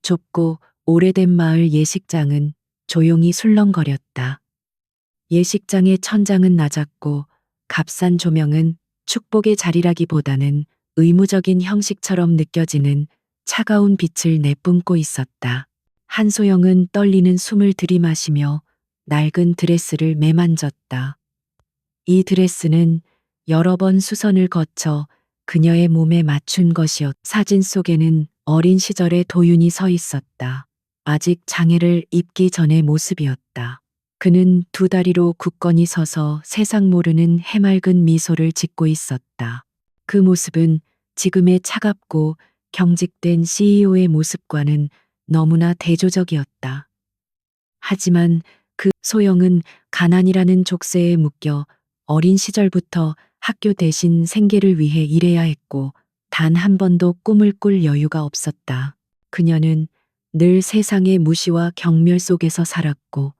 좁고 오래된 마을 예식장은 조용히 술렁거렸다. 예식장의 천장은 낮았고 값싼 조명은 축복의 자리라기보다는 의무적인 형식처럼 느껴지는 차가운 빛을 내뿜고 있었다. 한소영은 떨리는 숨을 들이마시며 낡은 드레스를 매만졌다. 이 드레스는 여러 번 수선을 거쳐 그녀의 몸에 맞춘 것이었다. 사진 속에는 어린 시절의 도윤이 서 있었다. 아직 장애를 입기 전의 모습이었다. 그는 두 다리로 굳건히 서서 세상 모르는 해맑은 미소를 짓고 있었다. 그 모습은 지금의 차갑고 경직된 CEO의 모습과는 너무나 대조적이었다. 하지만 그 소영은 가난이라는 족쇄에 묶여 어린 시절부터 학교 대신 생계를 위해 일해야 했고 단 한 번도 꿈을 꿀 여유가 없었다. 그녀는 늘 세상의 무시와 경멸 속에서 살았고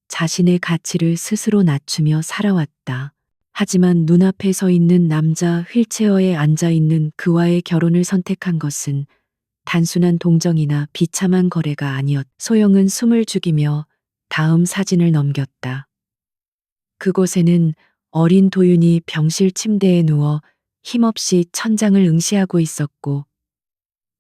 자신의 가치를 스스로 낮추며 살아왔다. 하지만 눈앞에 서 있는 남자 휠체어에 앉아 있는 그와의 결혼을 선택한 것은 단순한 동정이나 비참한 거래가 아니었다. 소영은 숨을 죽이며 다음 사진을 넘겼다. 그곳에는 어린 도윤이 병실 침대에 누워 힘없이 천장을 응시하고 있었고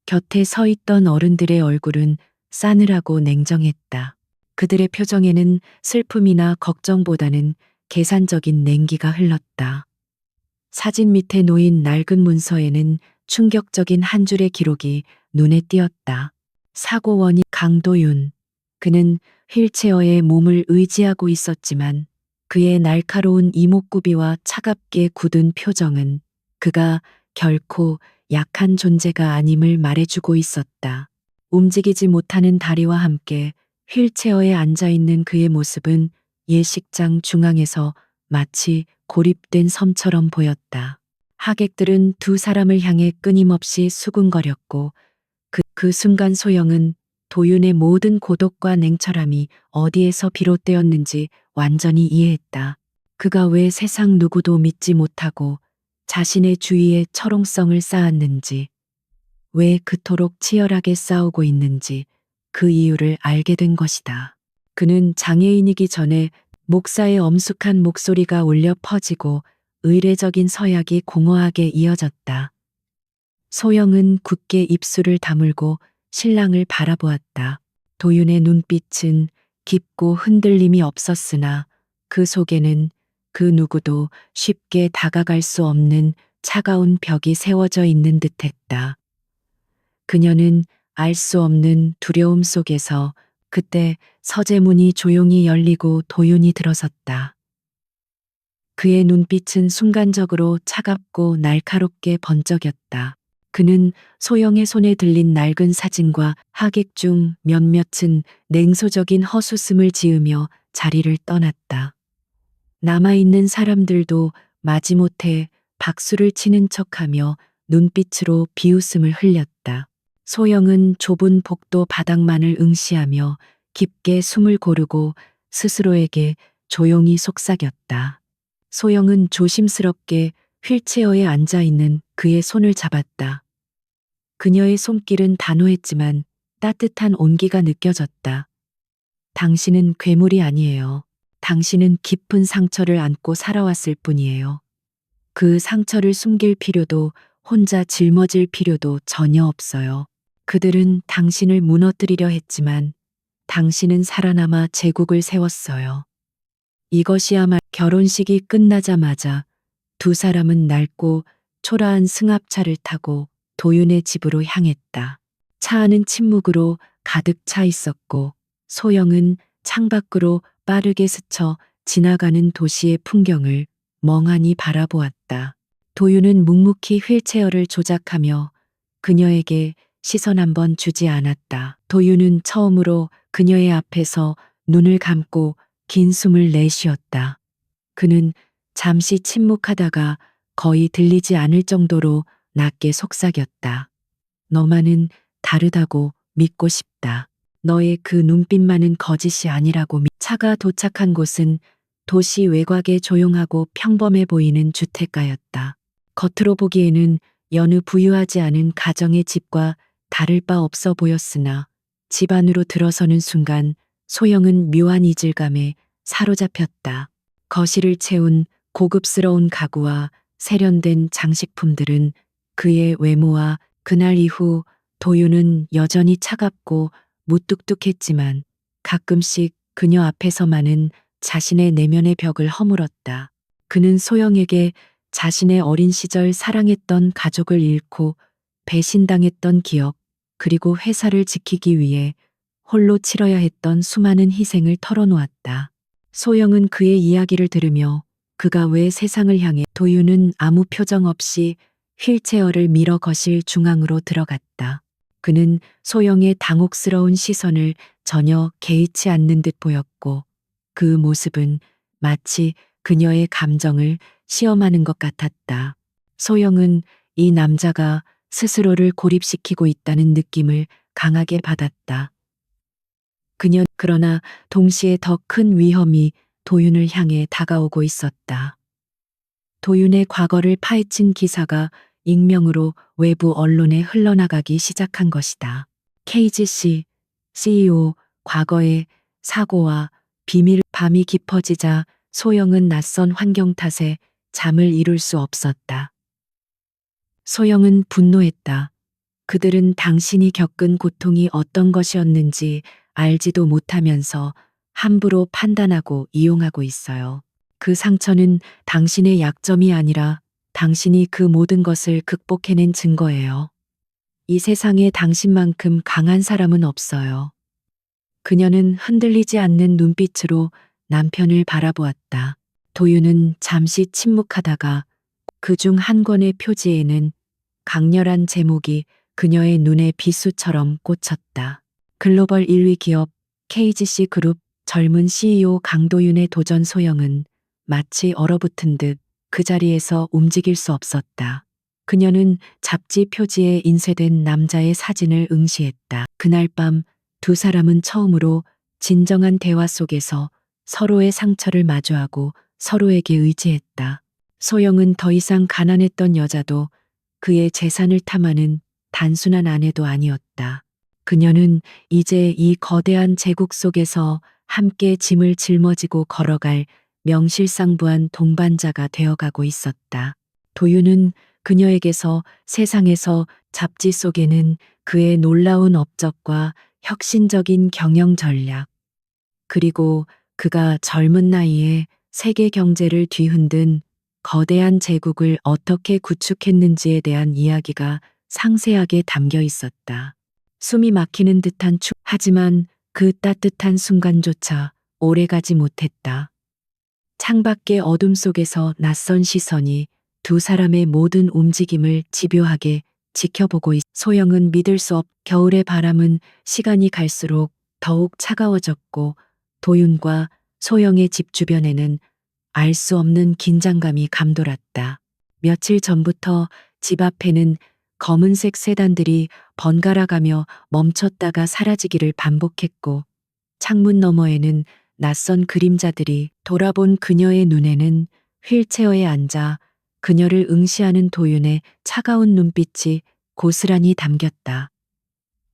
곁에 서 있던 어른들의 얼굴은 싸늘하고 냉정했다. 그들의 표정에는 슬픔이나 걱정보다는 계산적인 냉기가 흘렀다. 사진 밑에 놓인 낡은 문서에는 충격적인 한 줄의 기록이 눈에 띄었다. 사고 원인 강도윤. 그는 휠체어에 몸을 의지하고 있었지만 그의 날카로운 이목구비와 차갑게 굳은 표정은 그가 결코 약한 존재가 아님을 말해주고 있었다. 움직이지 못하는 다리와 함께 휠체어에 앉아 있는 그의 모습은 예식장 중앙에서 마치 고립된 섬처럼 보였다. 하객들은 두 사람을 향해 끊임없이 수군거렸고 그 순간 소영은 도윤의 모든 고독과 냉철함이 어디에서 비롯되었는지 완전히 이해했다. 그가 왜 세상 누구도 믿지 못하고 자신의 주위에 철옹성을 쌓았는지, 왜 그토록 치열하게 싸우고 있는지 그 이유를 알게 된 것이다. 그는 장애인이기 전에 목사의 엄숙한 목소리가 울려 퍼지고 의례적인 서약이 공허하게 이어졌다. 소영은 굳게 입술을 다물고 신랑을 바라보았다. 도윤의 눈빛은 깊고 흔들림이 없었으나 그 속에는 그 누구도 쉽게 다가갈 수 없는 차가운 벽이 세워져 있는 듯했다. 그녀는 알 수 없는 두려움 속에서 그때 서재문이 조용히 열리고 도윤이 들어섰다. 그의 눈빛은 순간적으로 차갑고 날카롭게 번쩍였다. 그는 소영의 손에 들린 낡은 사진과 하객 중 몇몇은 냉소적인 헛웃음을 지으며 자리를 떠났다. 남아있는 사람들도 마지못해 박수를 치는 척하며 눈빛으로 비웃음을 흘렸다. 소영은 좁은 복도 바닥만을 응시하며 깊게 숨을 고르고 스스로에게 조용히 속삭였다. 소영은 조심스럽게 휠체어에 앉아 있는 그의 손을 잡았다. 그녀의 손길은 단호했지만 따뜻한 온기가 느껴졌다. 당신은 괴물이 아니에요. 당신은 깊은 상처를 안고 살아왔을 뿐이에요. 그 상처를 숨길 필요도 혼자 짊어질 필요도 전혀 없어요. 그들은 당신을 무너뜨리려 했지만 당신은 살아남아 제국을 세웠어요. 이것이야말로 결혼식이 끝나자마자 두 사람은 낡고 초라한 승합차를 타고 도윤의 집으로 향했다. 차 안은 침묵으로 가득 차 있었고 소영은 창밖으로 빠르게 스쳐 지나가는 도시의 풍경을 멍하니 바라보았다. 도윤은 묵묵히 휠체어를 조작하며 그녀에게 시선 한 번 주지 않았다. 도윤은 처음으로 그녀의 앞에서 눈을 감고 긴 숨을 내쉬었다. 그는 잠시 침묵하다가 거의 들리지 않을 정도로 낮게 속삭였다. 너만은 다르다고 믿고 싶다. 너의 그 눈빛만은 거짓이 아니라고 차가 도착한 곳은 도시 외곽의 조용하고 평범해 보이는 주택가였다. 겉으로 보기에는 여느 부유하지 않은 가정의 집과 다를 바 없어 보였으나 집 안으로 들어서는 순간 소영은 묘한 이질감에 사로잡혔다. 거실을 채운 고급스러운 가구와 세련된 장식품들은 그의 외모와 그날 이후 도윤은 여전히 차갑고 무뚝뚝했지만 가끔씩 그녀 앞에서만은 자신의 내면의 벽을 허물었다. 그는 소영에게 자신의 어린 시절 사랑했던 가족을 잃고 배신당했던 기억, 그리고 회사를 지키기 위해 홀로 치러야 했던 수많은 희생을 털어놓았다. 소영은 그의 이야기를 들으며 그가 왜 세상을 향해 도윤은 아무 표정 없이 휠체어를 밀어 거실 중앙으로 들어갔다. 그는 소영의 당혹스러운 시선을 전혀 개의치 않는 듯 보였고 그 모습은 마치 그녀의 감정을 시험하는 것 같았다. 소영은 이 남자가 스스로를 고립시키고 있다는 느낌을 강하게 받았다. 그러나 동시에 더 큰 위험이 도윤을 향해 다가오고 있었다. 도윤의 과거를 파헤친 기사가 익명으로 외부 언론에 흘러나가기 시작한 것이다. KGC CEO 과거의 사고와 비밀 밤이 깊어지자 소영은 낯선 환경 탓에 잠을 이룰 수 없었다. 소영은 분노했다. 그들은 당신이 겪은 고통이 어떤 것이었는지 알지도 못하면서 함부로 판단하고 이용하고 있어요. 그 상처는 당신의 약점이 아니라 당신이 그 모든 것을 극복해낸 증거예요. 이 세상에 당신만큼 강한 사람은 없어요. 그녀는 흔들리지 않는 눈빛으로 남편을 바라보았다. 도윤은 잠시 침묵하다가 그중 한 권의 표지에는 강렬한 제목이 그녀의 눈에 비수처럼 꽂혔다. 글로벌 1위 기업 KGC 그룹 젊은 CEO 강도윤의 도전. 소영은 마치 얼어붙은 듯 그 자리에서 움직일 수 없었다. 그녀는 잡지 표지에 인쇄된 남자의 사진을 응시했다. 그날 밤 두 사람은 처음으로 진정한 대화 속에서 서로의 상처를 마주하고 서로에게 의지했다. 소영은 더 이상 가난했던 여자도 그의 재산을 탐하는 단순한 아내도 아니었다. 그녀는 이제 이 거대한 제국 속에서 함께 짐을 짊어지고 걸어갈 명실상부한 동반자가 되어가고 있었다. 도윤은 그녀에게서 세상에서 잡지 속에는 그의 놀라운 업적과 혁신적인 경영 전략, 그리고 그가 젊은 나이에 세계 경제를 뒤흔든 거대한 제국을 어떻게 구축했는지에 대한 이야기가 상세하게 담겨 있었다. 숨이 막히는 듯한 하지만 그 따뜻한 순간조차 오래가지 못했다. 창밖의 어둠 속에서 낯선 시선이 두 사람의 모든 움직임을 집요하게 지켜보고 소영은 믿을 수 없. 겨울의 바람은 시간이 갈수록 더욱 차가워졌고 도윤과 소영의 집 주변에는 알 수 없는 긴장감이 감돌았다. 며칠 전부터 집 앞에는 검은색 세단들이 번갈아가며 멈췄다가 사라지기를 반복했고 창문 너머에는 낯선 그림자들이 돌아본 그녀의 눈에는 휠체어에 앉아 그녀를 응시하는 도윤의 차가운 눈빛이 고스란히 담겼다.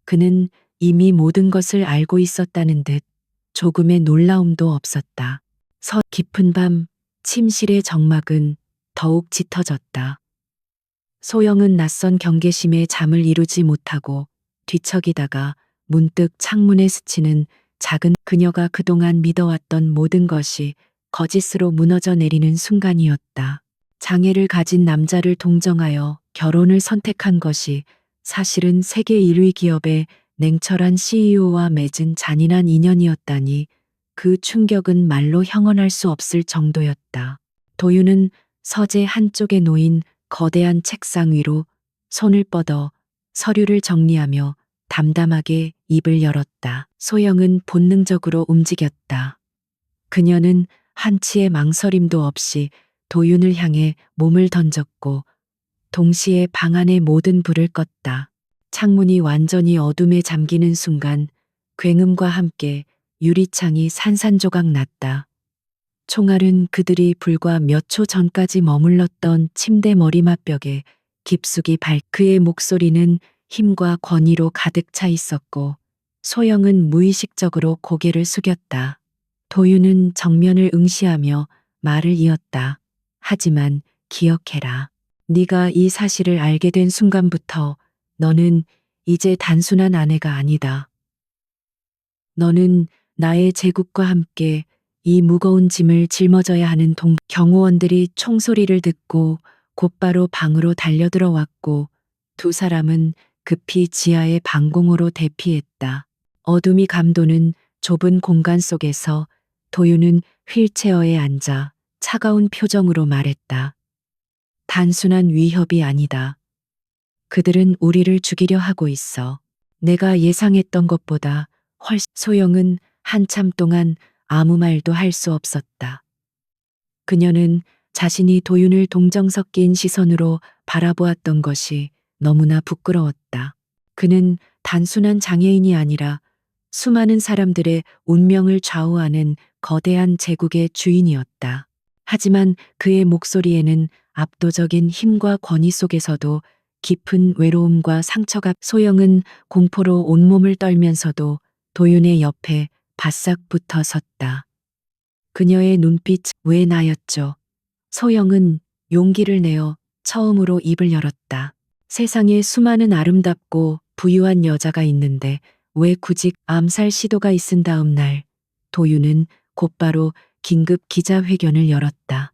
그는 이미 모든 것을 알고 있었다는 듯 조금의 놀라움도 없었다. 깊은 밤 침실의 정막은 더욱 짙어졌다. 소영은 낯선 경계심에 잠을 이루지 못하고 뒤척이다가 문득 창문에 스치는 작은 그녀가 그동안 믿어왔던 모든 것이 거짓으로 무너져 내리는 순간이었다. 장애를 가진 남자를 동정하여 결혼을 선택한 것이 사실은 세계 1위 기업의 냉철한 CEO와 맺은 잔인한 인연이었다니 그 충격은 말로 형언할 수 없을 정도였다. 도윤은 서재 한쪽에 놓인 거대한 책상 위로 손을 뻗어 서류를 정리하며 담담하게 입을 열었다. 소영은 본능적으로 움직였다. 그녀는 한치의 망설임도 없이 도윤을 향해 몸을 던졌고 동시에 방 안의 모든 불을 껐다. 창문이 완전히 어둠에 잠기는 순간 굉음과 함께 유리창이 산산조각 났다. 총알은 그들이 불과 몇 초 전까지 머물렀던 침대 머리맡벽에 깊숙이 그의 목소리는 힘과 권위로 가득 차 있었고 소영은 무의식적으로 고개를 숙였다. 도윤은 정면을 응시하며 말을 이었다. 하지만 기억해라. 네가 이 사실을 알게 된 순간부터 너는 이제 단순한 아내가 아니다. 너는 나의 제국과 함께 이 무거운 짐을 짊어져야 하는 경호원들이 총소리를 듣고 곧바로 방으로 달려들어왔고 두 사람은 급히 지하의 방공호로 대피했다. 어둠이 감도는 좁은 공간 속에서 도윤은 휠체어에 앉아 차가운 표정으로 말했다. 단순한 위협이 아니다. 그들은 우리를 죽이려 하고 있어. 내가 예상했던 것보다 훨씬. 소영은 한참 동안 아무 말도 할 수 없었다. 그녀는 자신이 도윤을 동정 섞인 시선으로 바라보았던 것이 너무나 부끄러웠다. 그는 단순한 장애인이 아니라 수많은 사람들의 운명을 좌우하는 거대한 제국의 주인이었다. 하지만 그의 목소리에는 압도적인 힘과 권위 속에서도 깊은 외로움과 상처가. 소영은 공포로 온몸을 떨면서도 도윤의 옆에 바싹 붙어 섰다. 그녀의 눈빛 왜 나였죠? 소영은 용기를 내어 처음으로 입을 열었다. 세상에 수많은 아름답고 부유한 여자가 있는데 왜 굳이 암살 시도가 있은 다음 날 도윤은 곧바로 긴급 기자회견을 열었다.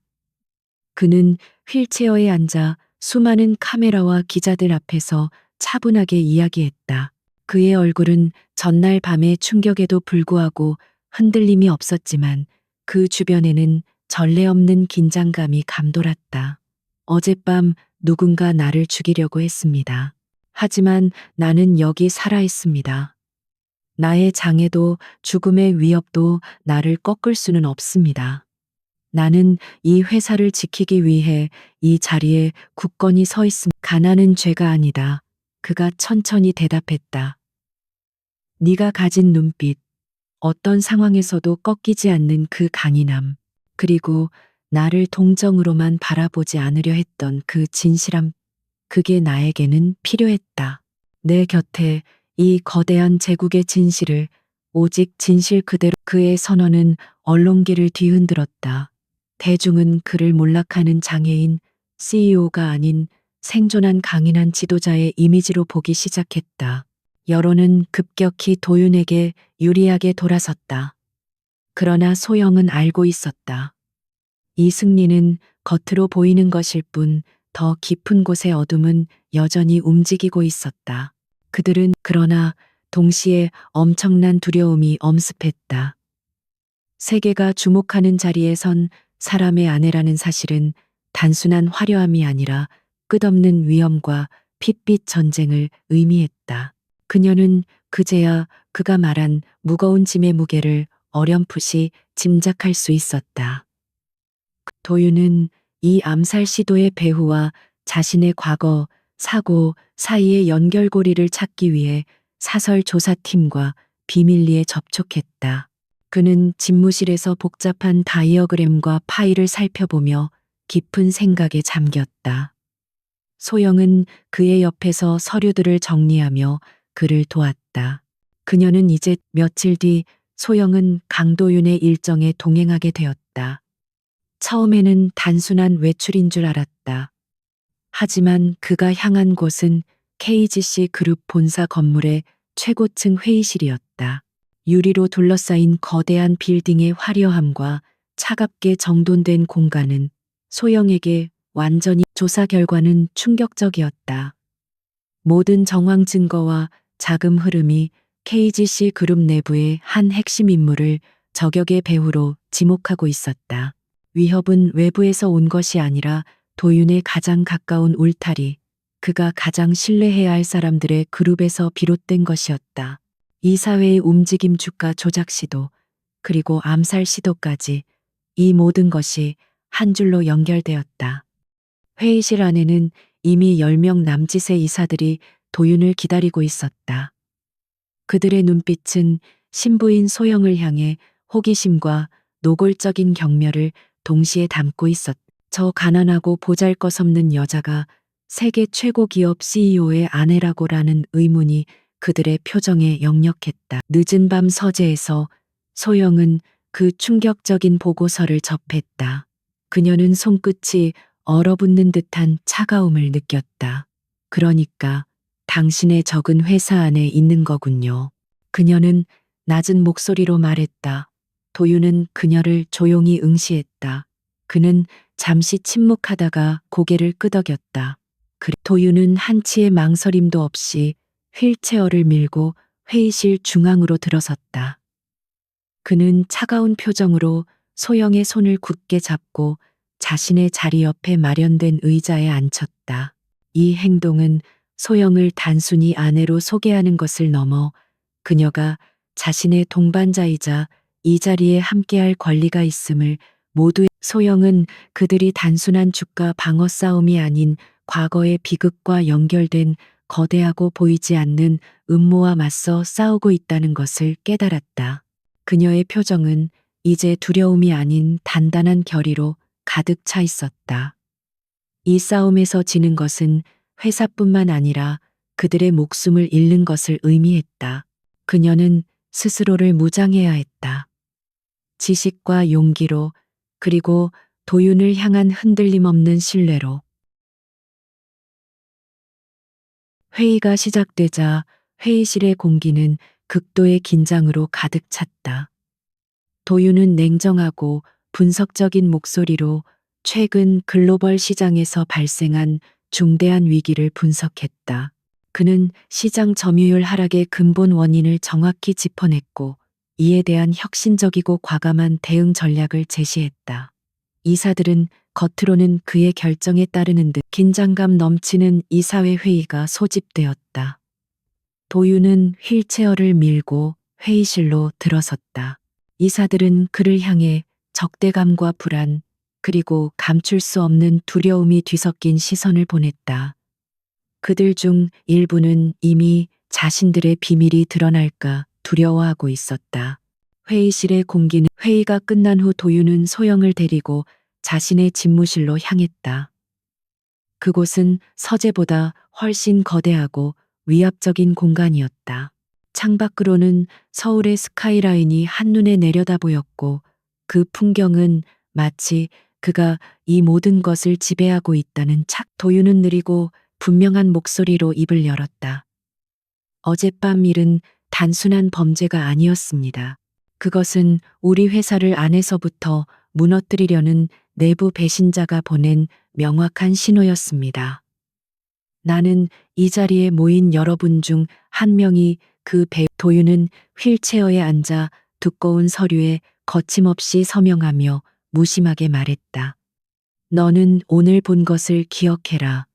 그는 휠체어에 앉아 수많은 카메라와 기자들 앞에서 차분하게 이야기했다. 그의 얼굴은 전날 밤의 충격에도 불구하고 흔들림이 없었지만 그 주변에는 전례 없는 긴장감이 감돌았다. 어젯밤 누군가 나를 죽이려고 했습니다. 하지만 나는 여기 살아있습니다. 나의 장애도 죽음의 위협도 나를 꺾을 수는 없습니다. 나는 이 회사를 지키기 위해 이 자리에 굳건히 서 있습니다. 가난은 죄가 아니다. 그가 천천히 대답했다. 네가 가진 눈빛, 어떤 상황에서도 꺾이지 않는 그 강인함, 그리고 나를 동정으로만 바라보지 않으려 했던 그 진실함, 그게 나에게는 필요했다. 내 곁에 이 거대한 제국의 진실을 오직 진실 그대로. 그의 선언은 언론계를 뒤흔들었다. 대중은 그를 몰락하는 장애인, CEO가 아닌 생존한 강인한 지도자의 이미지로 보기 시작했다. 여론은 급격히 도윤에게 유리하게 돌아섰다. 그러나 소영은 알고 있었다. 이 승리는 겉으로 보이는 것일 뿐 더 깊은 곳의 어둠은 여전히 움직이고 있었다. 그러나 동시에 엄청난 두려움이 엄습했다. 세계가 주목하는 자리에 선 사람의 아내라는 사실은 단순한 화려함이 아니라 끝없는 위험과 핏빛 전쟁을 의미했다. 그녀는 그제야 그가 말한 무거운 짐의 무게를 어렴풋이 짐작할 수 있었다. 도윤은 이 암살 시도의 배후와 자신의 과거, 사고 사이의 연결고리를 찾기 위해 사설 조사팀과 비밀리에 접촉했다. 그는 집무실에서 복잡한 다이어그램과 파일을 살펴보며 깊은 생각에 잠겼다. 소영은 그의 옆에서 서류들을 정리하며 그를 도왔다. 그녀는 이제 며칠 뒤 소영은 강도윤의 일정에 동행하게 되었다. 처음에는 단순한 외출인 줄 알았다. 하지만 그가 향한 곳은 KGC 그룹 본사 건물의 최고층 회의실이었다. 유리로 둘러싸인 거대한 빌딩의 화려함과 차갑게 정돈된 공간은 소영에게 완전히. 조사 결과는 충격적이었다. 모든 정황 증거와 자금 흐름이 KGC 그룹 내부의 한 핵심 인물을 저격의 배후로 지목하고 있었다. 위협은 외부에서 온 것이 아니라 도윤의 가장 가까운 울타리, 그가 가장 신뢰해야 할 사람들의 그룹에서 비롯된 것이었다. 이 사회의 움직임 주가 조작 시도, 그리고 암살 시도까지 이 모든 것이 한 줄로 연결되었다. 회의실 안에는 이미 10명 남짓의 이사들이 도윤을 기다리고 있었다. 그들의 눈빛은 신부인 소영을 향해 호기심과 노골적인 경멸을 동시에 담고 있었다. 저 가난하고 보잘것없는 여자가 세계 최고 기업 CEO의 아내라고라는 의문이 그들의 표정에 역력했다. 늦은 밤 서재에서 소영은 그 충격적인 보고서를 접했다. 그녀는 손끝이 얼어붙는 듯한 차가움을 느꼈다. 그러니까 당신의 적은 회사 안에 있는 거군요. 그녀는 낮은 목소리로 말했다. 도윤은 그녀를 조용히 응시했다. 그는 잠시 침묵하다가 고개를 끄덕였다. 도윤은 한치의 망설임도 없이 휠체어를 밀고 회의실 중앙으로 들어섰다. 그는 차가운 표정으로 소영의 손을 굳게 잡고 자신의 자리 옆에 마련된 의자에 앉혔다. 이 행동은 소영을 단순히 아내로 소개하는 것을 넘어 그녀가 자신의 동반자이자 이 자리에 함께할 권리가 있음을 모두의 소영은 그들이 단순한 주가 방어 싸움이 아닌 과거의 비극과 연결된 거대하고 보이지 않는 음모와 맞서 싸우고 있다는 것을 깨달았다. 그녀의 표정은 이제 두려움이 아닌 단단한 결의로 가득 차 있었다. 이 싸움에서 지는 것은 회사뿐만 아니라 그들의 목숨을 잃는 것을 의미했다. 그녀는 스스로를 무장해야 했다. 지식과 용기로, 그리고 도윤을 향한 흔들림 없는 신뢰로. 회의가 시작되자 회의실의 공기는 극도의 긴장으로 가득 찼다. 도윤은 냉정하고 분석적인 목소리로 최근 글로벌 시장에서 발생한 중대한 위기를 분석했다. 그는 시장 점유율 하락의 근본 원인을 정확히 짚어냈고 이에 대한 혁신적이고 과감한 대응 전략을 제시했다. 이사들은 겉으로는 그의 결정에 따르는 듯 긴장감 넘치는 이사회 회의가 소집되었다. 도윤은 휠체어를 밀고 회의실로 들어섰다. 이사들은 그를 향해 적대감과 불안, 그리고 감출 수 없는 두려움이 뒤섞인 시선을 보냈다. 그들 중 일부는 이미 자신들의 비밀이 드러날까 두려워하고 있었다. 회의실의 공기는 회의가 끝난 후 도윤은 소영을 데리고 자신의 집무실로 향했다. 그곳은 서재보다 훨씬 거대하고 위압적인 공간이었다. 창밖으로는 서울의 스카이라인이 한눈에 내려다 보였고 그 풍경은 마치 그가 이 모든 것을 지배하고 있다는 도윤은 느리고 분명한 목소리로 입을 열었다. 어젯밤 일은 단순한 범죄가 아니었습니다. 그것은 우리 회사를 안에서부터 무너뜨리려는 내부 배신자가 보낸 명확한 신호였습니다. 나는 이 자리에 모인 여러분 중 한 명이 도윤은 휠체어에 앉아 두꺼운 서류에 거침없이 서명하며 무심하게 말했다. 너는 오늘 본 것을 기억해라.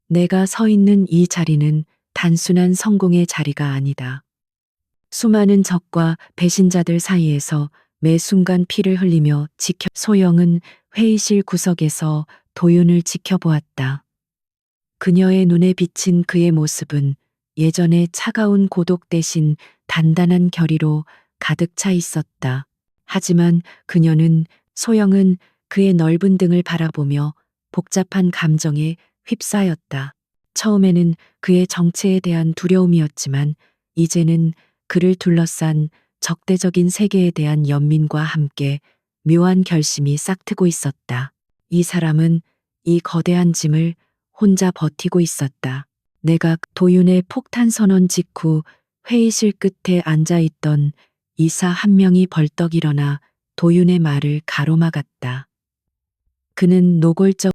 내가 서 있는 이 자리는 단순한 성공의 자리가 아니다. 수많은 적과 배신자들 사이에서 매 순간 피를 흘리며 소영은 회의실 구석에서 도윤을 지켜보았다. 그녀의 눈에 비친 그의 모습은 예전의 차가운 고독 대신 단단한 결의로 가득 차 있었다. 하지만 소영은 그의 넓은 등을 바라보며 복잡한 감정에 휩싸였다. 처음에는 그의 정체에 대한 두려움이었지만 이제는 그를 둘러싼 적대적인 세계에 대한 연민과 함께 묘한 결심이 싹트고 있었다. 이 사람은 이 거대한 짐을 혼자 버티고 있었다. 내가 도윤의 폭탄 선언 직후 회의실 끝에 앉아있던 이사 한 명이 벌떡 일어나 도윤의 말을 가로막았다. 그는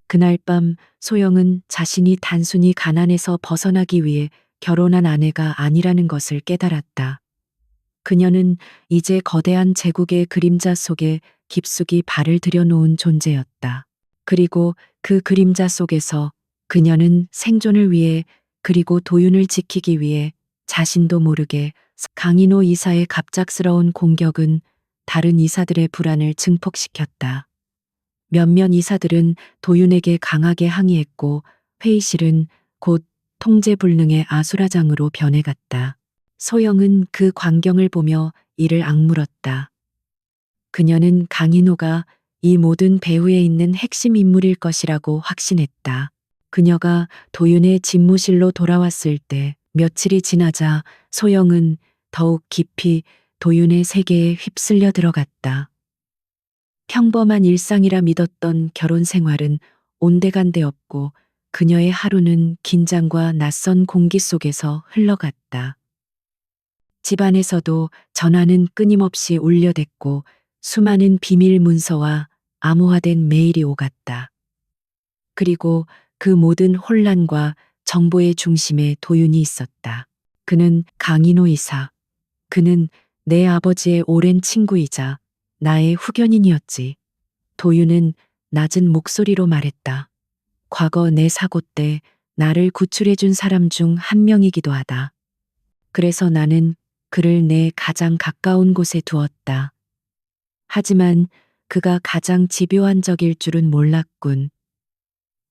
그날 밤 소영은 자신이 단순히 가난에서 벗어나기 위해 결혼한 아내가 아니라는 것을 깨달았다. 그녀는 이제 거대한 제국의 그림자 속에 깊숙이 발을 들여놓은 존재였다. 그리고 그 그림자 속에서 그녀는 생존을 위해 그리고 도윤을 지키기 위해 자신도 모르게 강인호 이사의 갑작스러운 공격은 다른 이사들의 불안을 증폭시켰다. 몇몇 이사들은 도윤에게 강하게 항의했고 회의실은 곧 통제불능의 아수라장으로 변해갔다. 소영은 그 광경을 보며 이를 악물었다. 그녀는 강인호가 이 모든 배후에 있는 핵심 인물일 것이라고 확신했다. 그녀가 도윤의 집무실로 돌아왔을 때 며칠이 지나자 소영은 더욱 깊이 도윤의 세계에 휩쓸려 들어갔다. 평범한 일상이라 믿었던 결혼 생활은 온데간데 없고 그녀의 하루는 긴장과 낯선 공기 속에서 흘러갔다. 집안에서도 전화는 끊임없이 울려댔고 수많은 비밀 문서와 암호화된 메일이 오갔다. 그리고 그 모든 혼란과 정보의 중심에 도윤이 있었다. 그는 강인호 이사. 그는 내 아버지의 오랜 친구이자 나의 후견인이었지. 도윤은 낮은 목소리로 말했다. 과거 내 사고 때 나를 구출해준 사람 중 한 명이기도 하다. 그래서 나는 그를 내 가장 가까운 곳에 두었다. 하지만 그가 가장 집요한 적일 줄은 몰랐군.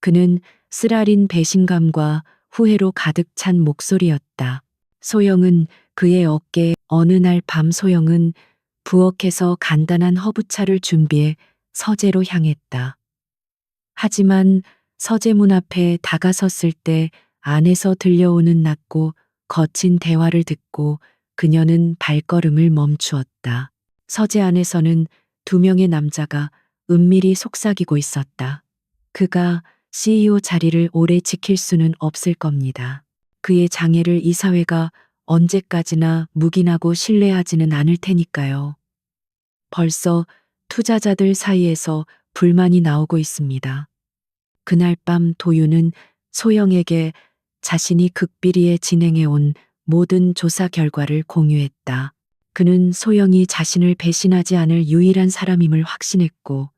그는 쓰라린 배신감과 후회로 가득 찬 목소리였다. 소영은 그의 어깨에 어느 날 밤 소영은 부엌에서 간단한 허브차를 준비해 서재로 향했다. 하지만 서재 문 앞에 다가섰을 때 안에서 들려오는 낮고 거친 대화를 듣고 그녀는 발걸음을 멈추었다. 서재 안에서는 두 명의 남자가 은밀히 속삭이고 있었다. 그가 CEO 자리를 오래 지킬 수는 없을 겁니다. 그의 장애를 이사회가 언제까지나 묵인하고 신뢰하지는 않을 테니까요. 벌써 투자자들 사이에서 불만이 나오고 있습니다. 그날 밤 도윤은 소영에게 자신이 극비리에 진행해온 모든 조사 결과를 공유했다. 그는 소영이 자신을 배신하지 않을 유일한 사람임을 확신했고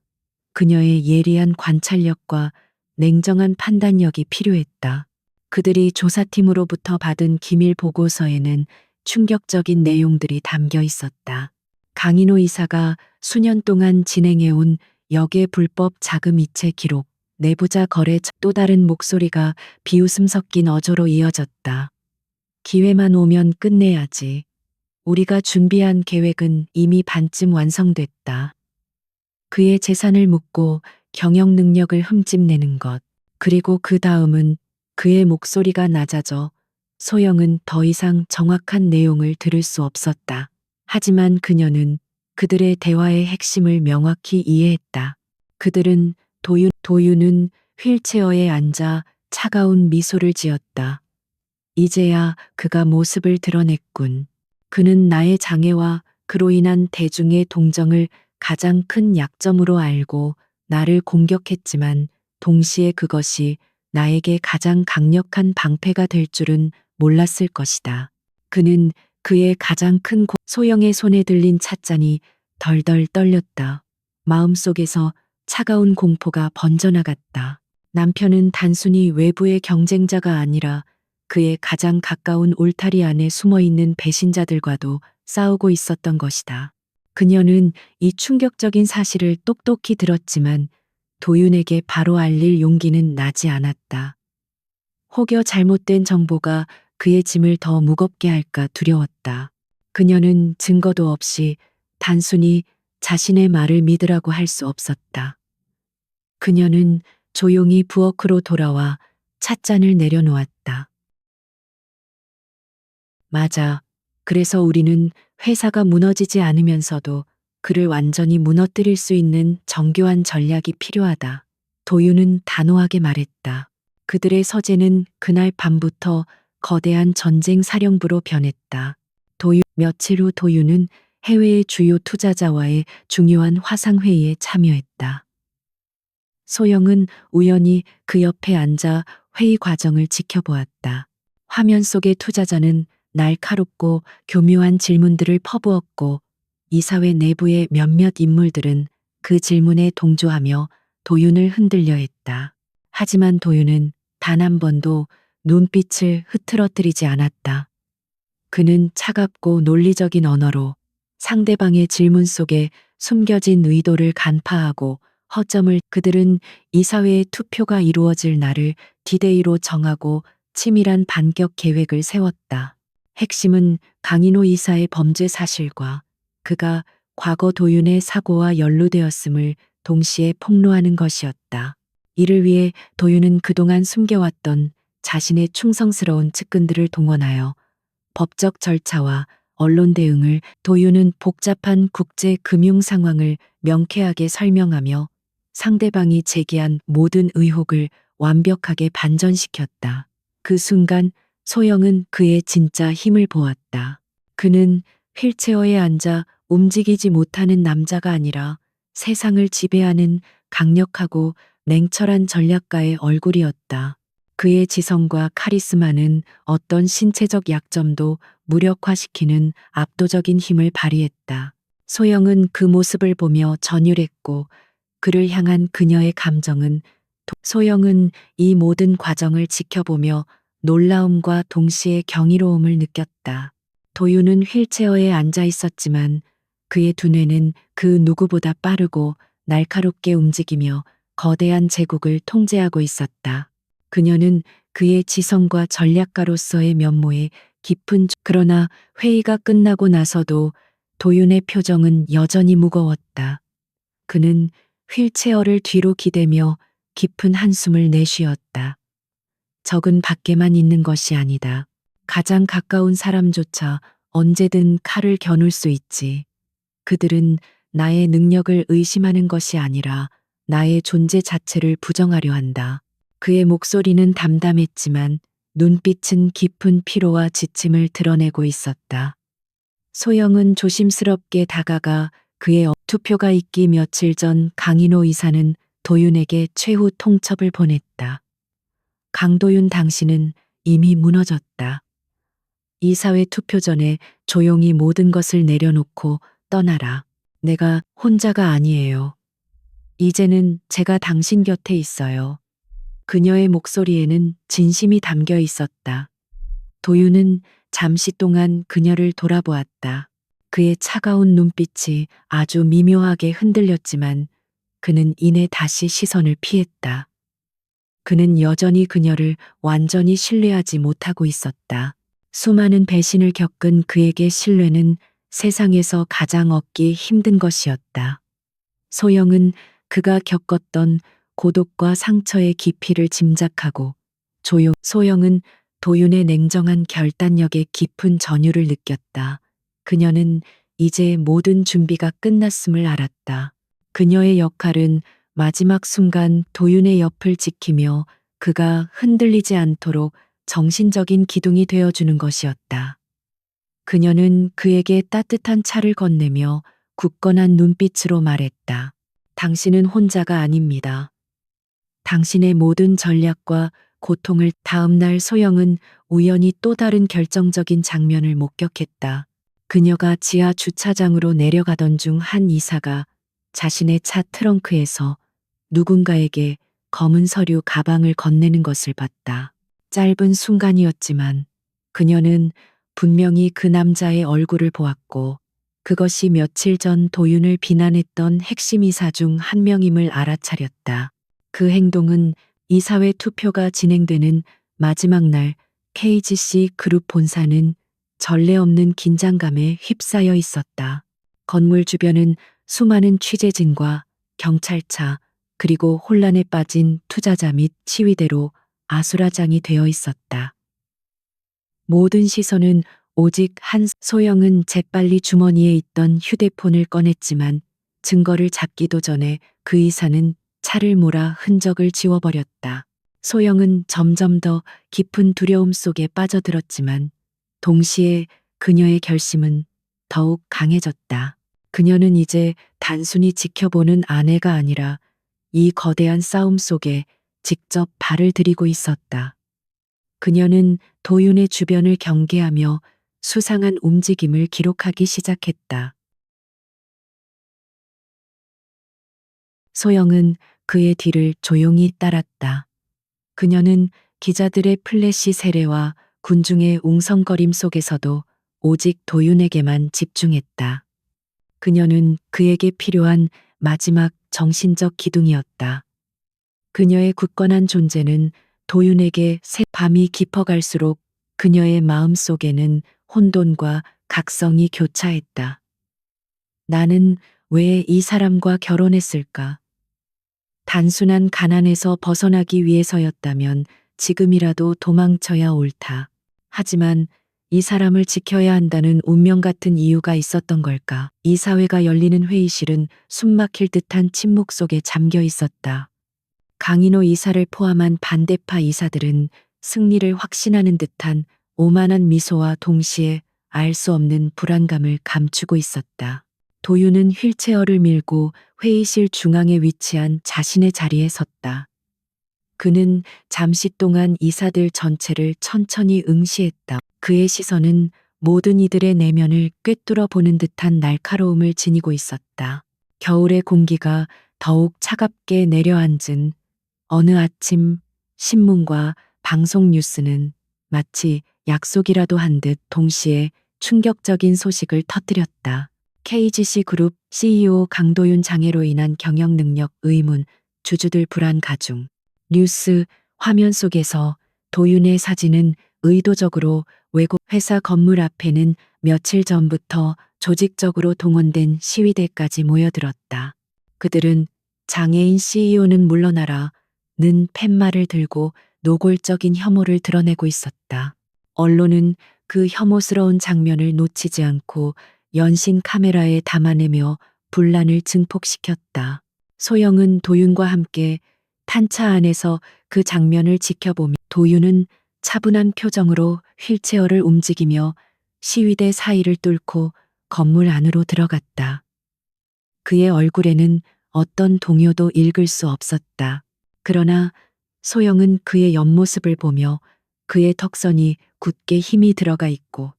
그녀의 예리한 관찰력과 냉정한 판단력이 필요했다. 그들이 조사팀으로부터 받은 기밀 보고서에는 충격적인 내용들이 담겨 있었다. 강인호 이사가 수년 동안 진행해온 역의 불법 자금 이체 기록, 내부자 거래 또 다른 목소리가 비웃음 섞인 어조로 이어졌다. 기회만 오면 끝내야지. 우리가 준비한 계획은 이미 반쯤 완성됐다. 그의 재산을 묻고 경영 능력을 흠집내는 것. 그리고 그 다음은 그의 목소리가 낮아져 소영은 더 이상 정확한 내용을 들을 수 없었다. 하지만 그녀는 그들의 대화의 핵심을 명확히 이해했다. 그들은 도윤은 휠체어에 앉아 차가운 미소를 지었다. 이제야 그가 모습을 드러냈군. 그는 나의 장애와 그로 인한 대중의 동정을 가장 큰 약점으로 알고 나를 공격했지만 동시에 그것이 나에게 가장 강력한 방패가 될 줄은 몰랐을 것이다. 그는 그의 가장 큰 소영의 손에 들린 찻잔이 덜덜 떨렸다. 마음속에서 차가운 공포가 번져나갔다. 남편은 단순히 외부의 경쟁자가 아니라 그의 가장 가까운 울타리 안에 숨어 있는 배신자들과도 싸우고 있었던 것이다. 그녀는 이 충격적인 사실을 똑똑히 들었지만 도윤에게 바로 알릴 용기는 나지 않았다. 혹여 잘못된 정보가 그의 짐을 더 무겁게 할까 두려웠다. 그녀는 증거도 없이 단순히 자신의 말을 믿으라고 할 수 없었다. 그녀는 조용히 부엌으로 돌아와 찻잔을 내려놓았다. 맞아. 그래서 우리는 회사가 무너지지 않으면서도 그를 완전히 무너뜨릴 수 있는 정교한 전략이 필요하다. 도윤은 단호하게 말했다. 그들의 서재는 그날 밤부터 거대한 전쟁 사령부로 변했다. 며칠 후 도윤은 해외의 주요 투자자와의 중요한 화상회의에 참여했다. 소영은 우연히 그 옆에 앉아 회의 과정을 지켜보았다. 화면 속의 투자자는 날카롭고 교묘한 질문들을 퍼부었고 이사회 내부의 몇몇 인물들은 그 질문에 동조하며 도윤을 흔들려 했다. 하지만 도윤은 단 한 번도 눈빛을 흐트러뜨리지 않았다. 그는 차갑고 논리적인 언어로 상대방의 질문 속에 숨겨진 의도를 간파하고 허점을 그들은 이사회의 투표가 이루어질 날을 디데이로 정하고 치밀한 반격 계획을 세웠다. 핵심은 강인호 이사의 범죄 사실과 그가 과거 도윤의 사고와 연루되었음을 동시에 폭로하는 것이었다. 이를 위해 도윤은 그동안 숨겨왔던 자신의 충성스러운 측근들을 동원하여 법적 절차와 언론 대응을 도유는 복잡한 국제 금융 상황을 명쾌하게 설명하며 상대방이 제기한 모든 의혹을 완벽하게 반전시켰다. 그 순간 소영은 그의 진짜 힘을 보았다. 그는 휠체어에 앉아 움직이지 못하는 남자가 아니라 세상을 지배하는 강력하고 냉철한 전략가의 얼굴이었다. 그의 지성과 카리스마는 어떤 신체적 약점도 무력화시키는 압도적인 힘을 발휘했다. 소영은 그 모습을 보며 전율했고 그를 향한 그녀의 감정은 소영은 이 모든 과정을 지켜보며 놀라움과 동시에 경이로움을 느꼈다. 도유는 휠체어에 앉아 있었지만 그의 두뇌는 그 누구보다 빠르고 날카롭게 움직이며 거대한 제국을 통제하고 있었다. 그녀는 그의 지성과 전략가로서의 면모에 그러나 회의가 끝나고 나서도 도윤의 표정은 여전히 무거웠다. 그는 휠체어를 뒤로 기대며 깊은 한숨을 내쉬었다. 적은 밖에만 있는 것이 아니다. 가장 가까운 사람조차 언제든 칼을 겨눌 수 있지. 그들은 나의 능력을 의심하는 것이 아니라 나의 존재 자체를 부정하려 한다. 그의 목소리는 담담했지만 눈빛은 깊은 피로와 지침을 드러내고 있었다. 소영은 조심스럽게 다가가 그의 투표가 있기 며칠 전 강인호 이사는 도윤에게 최후 통첩을 보냈다. 강도윤 당신은 이미 무너졌다. 이사회 투표 전에 조용히 모든 것을 내려놓고 떠나라. 내가 혼자가 아니에요. 이제는 제가 당신 곁에 있어요. 그녀의 목소리에는 진심이 담겨 있었다. 도윤은 잠시 동안 그녀를 돌아보았다. 그의 차가운 눈빛이 아주 미묘하게 흔들렸지만 그는 이내 다시 시선을 피했다. 그는 여전히 그녀를 완전히 신뢰하지 못하고 있었다. 수많은 배신을 겪은 그에게 신뢰는 세상에서 가장 얻기 힘든 것이었다. 소영은 그가 겪었던 고독과 상처의 깊이를 짐작하고 소영은 도윤의 냉정한 결단력에 깊은 전율을 느꼈다. 그녀는 이제 모든 준비가 끝났음을 알았다. 그녀의 역할은 마지막 순간 도윤의 옆을 지키며 그가 흔들리지 않도록 정신적인 기둥이 되어주는 것이었다. 그녀는 그에게 따뜻한 차를 건네며 굳건한 눈빛으로 말했다. 당신은 혼자가 아닙니다. 당신의 모든 전략과 고통을 다음 날 소영은 우연히 또 다른 결정적인 장면을 목격했다. 그녀가 지하 주차장으로 내려가던 중 한 이사가 자신의 차 트렁크에서 누군가에게 검은 서류 가방을 건네는 것을 봤다. 짧은 순간이었지만 그녀는 분명히 그 남자의 얼굴을 보았고 그것이 며칠 전 도윤을 비난했던 핵심 이사 중 한 명임을 알아차렸다. 그 행동은 이사회 투표가 진행되는 마지막 날 KGC 그룹 본사는 전례 없는 긴장감에 휩싸여 있었다. 건물 주변은 수많은 취재진과 경찰차 그리고 혼란에 빠진 투자자 및 시위대로 아수라장이 되어 있었다. 모든 시선은 오직 소영은 재빨리 주머니에 있던 휴대폰을 꺼냈지만 증거를 잡기도 전에 그 이사는 차를 몰아 흔적을 지워버렸다. 소영은 점점 더 깊은 두려움 속에 빠져들었지만 동시에 그녀의 결심은 더욱 강해졌다. 그녀는 이제 단순히 지켜보는 아내가 아니라 이 거대한 싸움 속에 직접 발을 들이고 있었다. 그녀는 도윤의 주변을 경계하며 수상한 움직임을 기록하기 시작했다. 소영은 그의 뒤를 조용히 따랐다. 그녀는 기자들의 플래시 세례와 군중의 웅성거림 속에서도 오직 도윤에게만 집중했다. 그녀는 그에게 필요한 마지막 정신적 기둥이었다. 그녀의 굳건한 존재는 도윤에게 밤이 깊어갈수록 그녀의 마음 속에는 혼돈과 각성이 교차했다. 나는 왜 이 사람과 결혼했을까? 단순한 가난에서 벗어나기 위해서였다면 지금이라도 도망쳐야 옳다. 하지만 이 사람을 지켜야 한다는 운명 같은 이유가 있었던 걸까? 이사회가 열리는 회의실은 숨막힐 듯한 침묵 속에 잠겨 있었다. 강인호 이사를 포함한 반대파 이사들은 승리를 확신하는 듯한 오만한 미소와 동시에 알 수 없는 불안감을 감추고 있었다. 도윤은 휠체어를 밀고 회의실 중앙에 위치한 자신의 자리에 섰다. 그는 잠시 동안 이사들 전체를 천천히 응시했다. 그의 시선은 모든 이들의 내면을 꿰뚫어 보는 듯한 날카로움을 지니고 있었다. 겨울의 공기가 더욱 차갑게 내려앉은 어느 아침 신문과 방송 뉴스는 마치 약속이라도 한 듯 동시에 충격적인 소식을 터뜨렸다. KGC 그룹 CEO 강도윤 장애로 인한 경영 능력 의문, 주주들 불안 가중. 뉴스 화면 속에서 도윤의 사진은 의도적으로 왜곡. 회사 건물 앞에는 며칠 전부터 조직적으로 동원된 시위대까지 모여들었다. 그들은 장애인 CEO는 물러나라 는 팻말을 들고 노골적인 혐오를 드러내고 있었다. 언론은 그 혐오스러운 장면을 놓치지 않고 연신 카메라에 담아내며 분란을 증폭시켰다. 소영은 도윤과 함께 탄차 안에서 그 장면을 지켜보며 도윤은 차분한 표정으로 휠체어를 움직이며 시위대 사이를 뚫고 건물 안으로 들어갔다. 그의 얼굴에는 어떤 동요도 읽을 수 없었다. 그러나 소영은 그의 옆모습을 보며 그의 턱선이 굳게 힘이 들어가 있고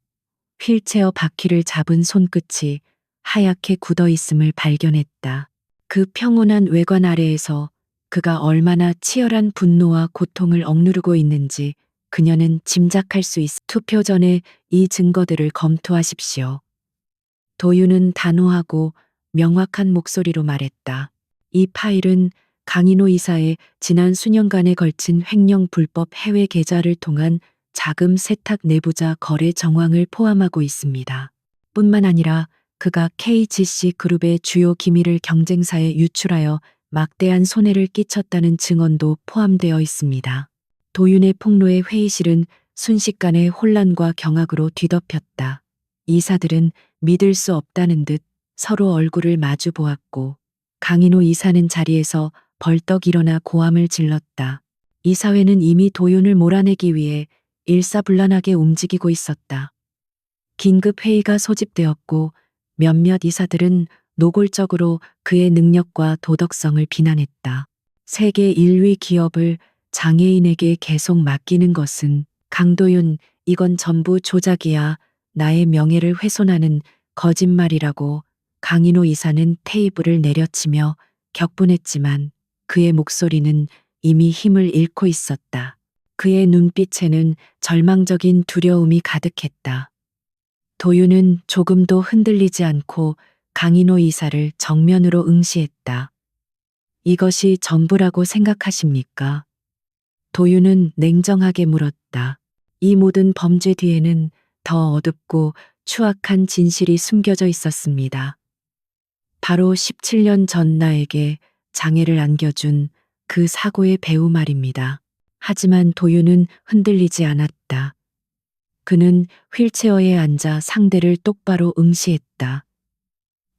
휠체어 바퀴를 잡은 손끝이 하얗게 굳어 있음을 발견했다. 그 평온한 외관 아래에서 그가 얼마나 치열한 분노와 고통을 억누르고 있는지 그녀는 짐작할 수 있어. 투표 전에 이 증거들을 검토하십시오. 도윤은 단호하고 명확한 목소리로 말했다. 이 파일은 강인호 이사의 지난 수년간에 걸친 횡령 불법 해외 계좌를 통한 자금 세탁 내부자 거래 정황을 포함하고 있습니다. 뿐만 아니라 그가 KGC 그룹의 주요 기밀을 경쟁사에 유출하여 막대한 손해를 끼쳤다는 증언도 포함되어 있습니다. 도윤의 폭로에 회의실은 순식간에 혼란과 경악으로 뒤덮였다. 이사들은 믿을 수 없다는 듯 서로 얼굴을 마주 보았고 강인호 이사는 자리에서 벌떡 일어나 고함을 질렀다. 이사회는 이미 도윤을 몰아내기 위해 일사불란하게 움직이고 있었다. 긴급 회의가 소집되었고 몇몇 이사들은 노골적으로 그의 능력과 도덕성을 비난했다. 세계 1위 기업을 장애인에게 계속 맡기는 것은 강도윤, 이건 전부 조작이야. 나의 명예를 훼손하는 거짓말이라고 강인호 이사는 테이블을 내려치며 격분했지만 그의 목소리는 이미 힘을 잃고 있었다. 그의 눈빛에는 절망적인 두려움이 가득했다. 도윤은 조금도 흔들리지 않고 강인호 이사를 정면으로 응시했다. 이것이 전부라고 생각하십니까? 도윤은 냉정하게 물었다. 이 모든 범죄 뒤에는 더 어둡고 추악한 진실이 숨겨져 있었습니다. 바로 17년 전 나에게 장애를 안겨준 그 사고의 배우 말입니다. 하지만 도윤은 흔들리지 않았다. 그는 휠체어에 앉아 상대를 똑바로 응시했다.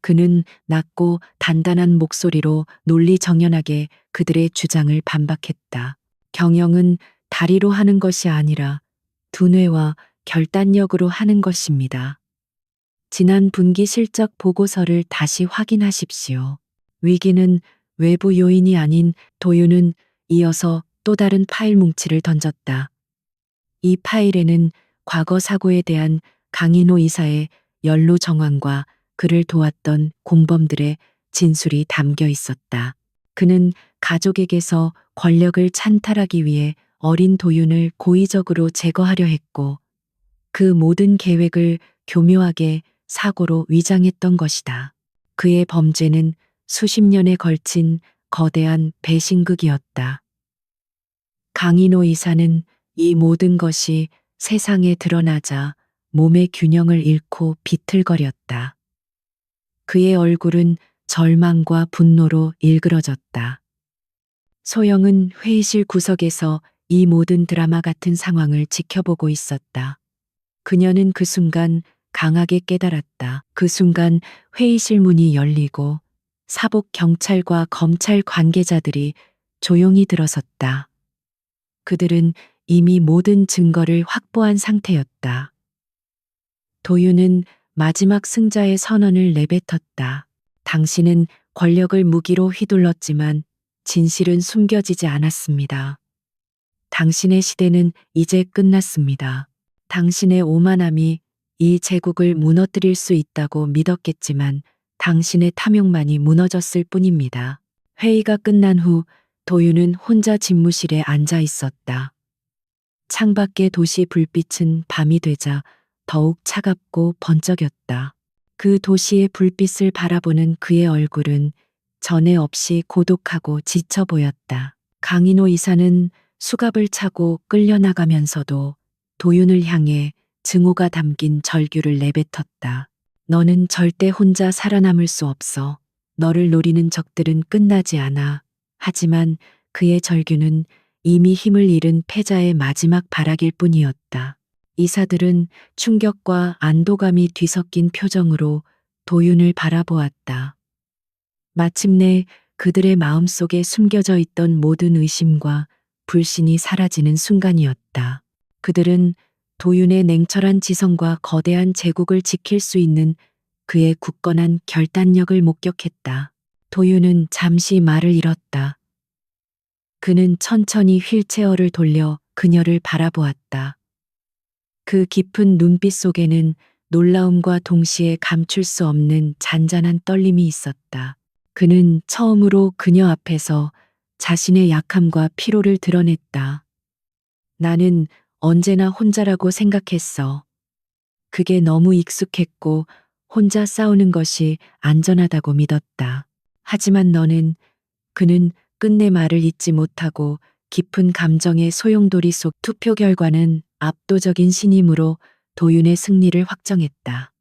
그는 낮고 단단한 목소리로 논리정연하게 그들의 주장을 반박했다. 경영은 다리로 하는 것이 아니라 두뇌와 결단력으로 하는 것입니다. 지난 분기 실적 보고서를 다시 확인하십시오. 위기는 외부 요인이 아닌. 도윤은 이어서 또 다른 파일 뭉치를 던졌다. 이 파일에는 과거 사고에 대한 강인호 이사의 연루 정황과 그를 도왔던 공범들의 진술이 담겨 있었다. 그는 가족에게서 권력을 찬탈하기 위해 어린 도윤을 고의적으로 제거하려 했고 그 모든 계획을 교묘하게 사고로 위장했던 것이다. 그의 범죄는 수십 년에 걸친 거대한 배신극이었다. 강인호 이사는 이 모든 것이 세상에 드러나자 몸의 균형을 잃고 비틀거렸다. 그의 얼굴은 절망과 분노로 일그러졌다. 소영은 회의실 구석에서 이 모든 드라마 같은 상황을 지켜보고 있었다. 그녀는 그 순간 강하게 깨달았다. 그 순간 회의실 문이 열리고 사복 경찰과 검찰 관계자들이 조용히 들어섰다. 그들은 이미 모든 증거를 확보한 상태였다. 도윤은 마지막 승자의 선언을 내뱉었다. 당신은 권력을 무기로 휘둘렀지만 진실은 숨겨지지 않았습니다. 당신의 시대는 이제 끝났습니다. 당신의 오만함이 이 제국을 무너뜨릴 수 있다고 믿었겠지만 당신의 탐욕만이 무너졌을 뿐입니다. 회의가 끝난 후 도윤은 혼자 집무실에 앉아 있었다. 창밖의 도시 불빛은 밤이 되자 더욱 차갑고 번쩍였다. 그 도시의 불빛을 바라보는 그의 얼굴은 전에 없이 고독하고 지쳐 보였다. 강인호 이사는 수갑을 차고 끌려나가면서도 도윤을 향해 증오가 담긴 절규를 내뱉었다. 너는 절대 혼자 살아남을 수 없어. 너를 노리는 적들은 끝나지 않아. 하지만 그의 절규는 이미 힘을 잃은 패자의 마지막 발악일 뿐이었다. 이사들은 충격과 안도감이 뒤섞인 표정으로 도윤을 바라보았다. 마침내 그들의 마음속에 숨겨져 있던 모든 의심과 불신이 사라지는 순간이었다. 그들은 도윤의 냉철한 지성과 거대한 제국을 지킬 수 있는 그의 굳건한 결단력을 목격했다. 도윤은 잠시 말을 잃었다. 그는 천천히 휠체어를 돌려 그녀를 바라보았다. 그 깊은 눈빛 속에는 놀라움과 동시에 감출 수 없는 잔잔한 떨림이 있었다. 그는 처음으로 그녀 앞에서 자신의 약함과 피로를 드러냈다. 나는 언제나 혼자라고 생각했어. 그게 너무 익숙했고 혼자 싸우는 것이 안전하다고 믿었다. 하지만 그는 끝내 말을 잇지 못하고 깊은 감정의 소용돌이 속 투표 결과는 압도적인 신임으로 도윤의 승리를 확정했다.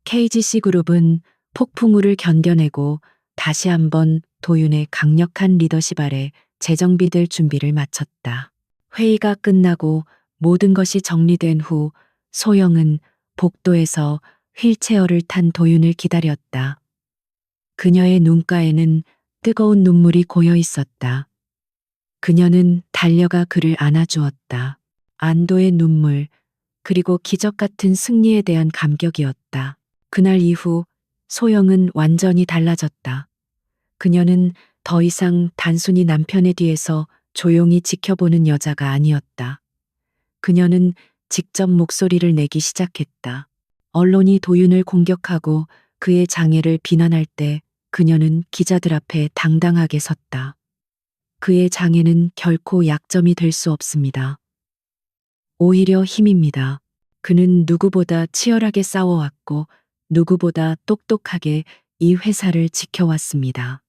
KGC 그룹은 폭풍우를 견뎌내고 다시 한번 도윤의 강력한 리더십 아래 재정비될 준비를 마쳤다. 회의가 끝나고 모든 것이 정리된 후 소영은 복도에서 휠체어를 탄 도윤을 기다렸다. 그녀의 눈가에는 뜨거운 눈물이 고여 있었다. 그녀는 달려가 그를 안아주었다. 안도의 눈물, 그리고 기적 같은 승리에 대한 감격이었다. 그날 이후 소영은 완전히 달라졌다. 그녀는 더 이상 단순히 남편의 뒤에서 조용히 지켜보는 여자가 아니었다. 그녀는 직접 목소리를 내기 시작했다. 언론이 도윤을 공격하고 그의 장애를 비난할 때 그녀는 기자들 앞에 당당하게 섰다. 그의 장애는 결코 약점이 될 수 없습니다. 오히려 힘입니다. 그는 누구보다 치열하게 싸워왔고 누구보다 똑똑하게 이 회사를 지켜왔습니다.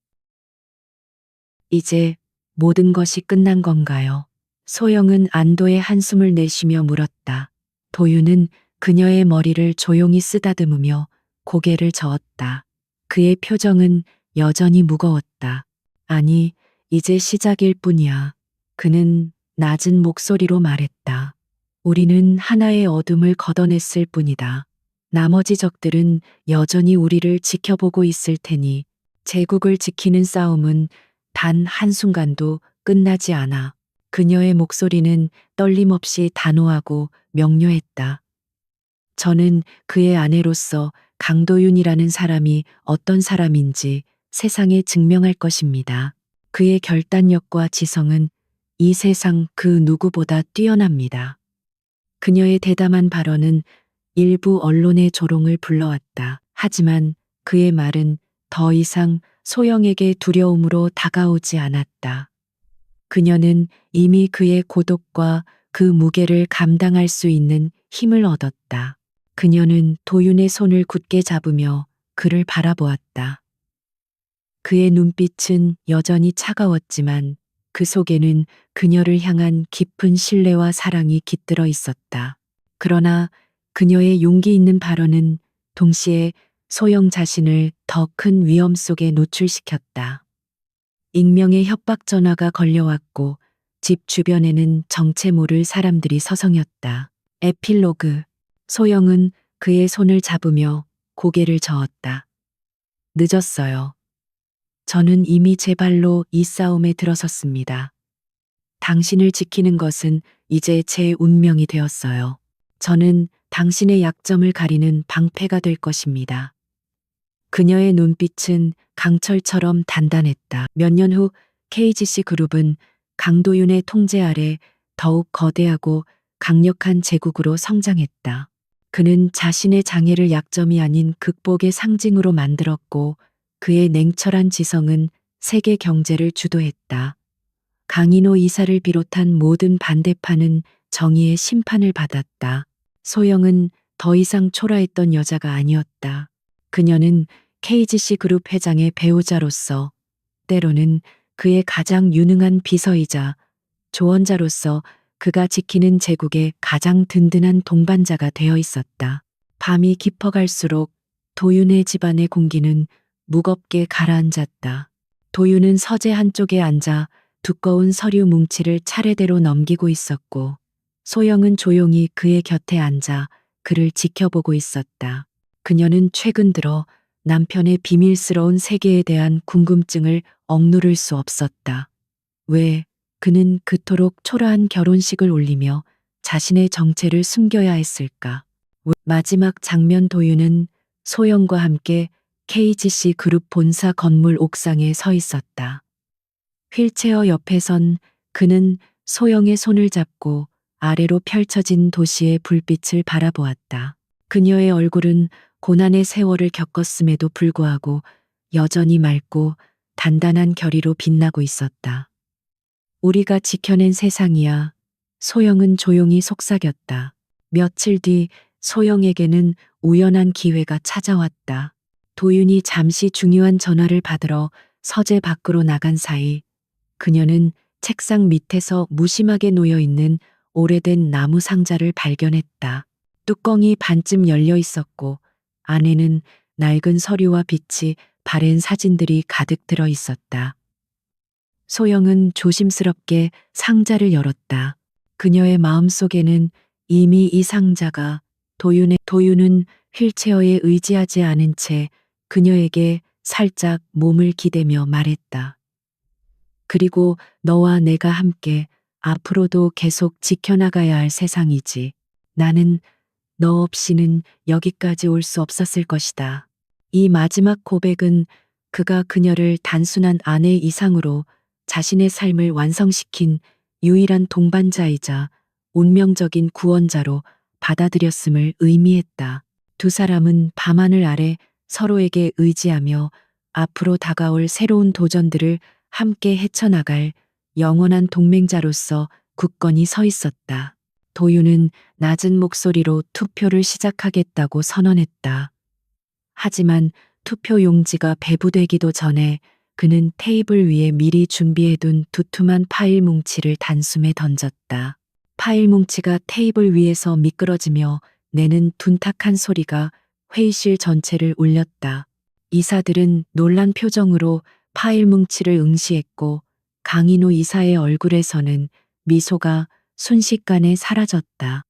이제 모든 것이 끝난 건가요? 소영은 안도의 한숨을 내쉬며 물었다. 도윤은 그녀의 머리를 조용히 쓰다듬으며 고개를 저었다. 그의 표정은 여전히 무거웠다. 아니, 이제 시작일 뿐이야. 그는 낮은 목소리로 말했다. 우리는 하나의 어둠을 걷어냈을 뿐이다. 나머지 적들은 여전히 우리를 지켜보고 있을 테니 제국을 지키는 싸움은 단 한순간도 끝나지 않아. 그녀의 목소리는 떨림없이 단호하고 명료했다. 저는 그의 아내로서 강도윤이라는 사람이 어떤 사람인지 세상에 증명할 것입니다. 그의 결단력과 지성은 이 세상 그 누구보다 뛰어납니다. 그녀의 대담한 발언은 일부 언론의 조롱을 불러왔다. 하지만 그의 말은 더 이상 소영에게 두려움으로 다가오지 않았다. 그녀는 이미 그의 고독과 그 무게를 감당할 수 있는 힘을 얻었다. 그녀는 도윤의 손을 굳게 잡으며 그를 바라보았다. 그의 눈빛은 여전히 차가웠지만 그 속에는 그녀를 향한 깊은 신뢰와 사랑이 깃들어 있었다. 그러나 그녀의 용기 있는 발언은 동시에 소영 자신을 더 큰 위험 속에 노출시켰다. 익명의 협박 전화가 걸려왔고 집 주변에는 정체 모를 사람들이 서성였다. 에필로그. 소영은 그의 손을 잡으며 고개를 저었다. 늦었어요. 저는 이미 제 발로 이 싸움에 들어섰습니다. 당신을 지키는 것은 이제 제 운명이 되었어요. 저는 당신의 약점을 가리는 방패가 될 것입니다. 그녀의 눈빛은 강철처럼 단단했다. 몇 년 후 KGC 그룹은 강도윤의 통제 아래 더욱 거대하고 강력한 제국으로 성장했다. 그는 자신의 장애를 약점이 아닌 극복의 상징으로 만들었고 그의 냉철한 지성은 세계 경제를 주도했다. 강인호 이사를 비롯한 모든 반대파는 정의의 심판을 받았다. 소영은 더 이상 초라했던 여자가 아니었다. 그녀는 KGC 그룹 회장의 배우자로서, 때로는 그의 가장 유능한 비서이자 조언자로서 그가 지키는 제국의 가장 든든한 동반자가 되어 있었다. 밤이 깊어갈수록 도윤의 집안의 공기는 무겁게 가라앉았다. 도윤은 서재 한쪽에 앉아 두꺼운 서류 뭉치를 차례대로 넘기고 있었고, 소영은 조용히 그의 곁에 앉아 그를 지켜보고 있었다. 그녀는 최근 들어 남편의 비밀스러운 세계에 대한 궁금증을 억누를 수 없었다. 왜 그는 그토록 초라한 결혼식을 올리며 자신의 정체를 숨겨야 했을까? 마지막 장면 도윤은 소영과 함께 KGC 그룹 본사 건물 옥상에 서 있었다. 휠체어 옆에선 그는 소영의 손을 잡고 아래로 펼쳐진 도시의 불빛을 바라보았다. 그녀의 얼굴은 고난의 세월을 겪었음에도 불구하고 여전히 맑고 단단한 결의로 빛나고 있었다. 우리가 지켜낸 세상이야. 소영은 조용히 속삭였다. 며칠 뒤 소영에게는 우연한 기회가 찾아왔다. 도윤이 잠시 중요한 전화를 받으러 서재 밖으로 나간 사이 그녀는 책상 밑에서 무심하게 놓여 있는 오래된 나무 상자를 발견했다. 뚜껑이 반쯤 열려 있었고 안에는 낡은 서류와 빛이 바랜 사진들이 가득 들어 있었다. 소영은 조심스럽게 상자를 열었다. 그녀의 마음속에는 이미 이 상자가 도윤은 휠체어에 의지하지 않은 채 그녀에게 살짝 몸을 기대며 말했다. 그리고 너와 내가 함께 앞으로도 계속 지켜나가야 할 세상이지. 나는 너 없이는 여기까지 올 수 없었을 것이다. 이 마지막 고백은 그가 그녀를 단순한 아내 이상으로 자신의 삶을 완성시킨 유일한 동반자이자 운명적인 구원자로 받아들였음을 의미했다. 두 사람은 밤하늘 아래 서로에게 의지하며 앞으로 다가올 새로운 도전들을 함께 헤쳐나갈 영원한 동맹자로서 굳건히 서 있었다. 도윤은 낮은 목소리로 투표를 시작하겠다고 선언했다. 하지만 투표 용지가 배부되기도 전에 그는 테이블 위에 미리 준비해둔 두툼한 파일 뭉치를 단숨에 던졌다. 파일 뭉치가 테이블 위에서 미끄러지며 내는 둔탁한 소리가 회의실 전체를 울렸다. 이사들은 놀란 표정으로 파일 뭉치를 응시했고 강인호 이사의 얼굴에서는 미소가 순식간에 사라졌다.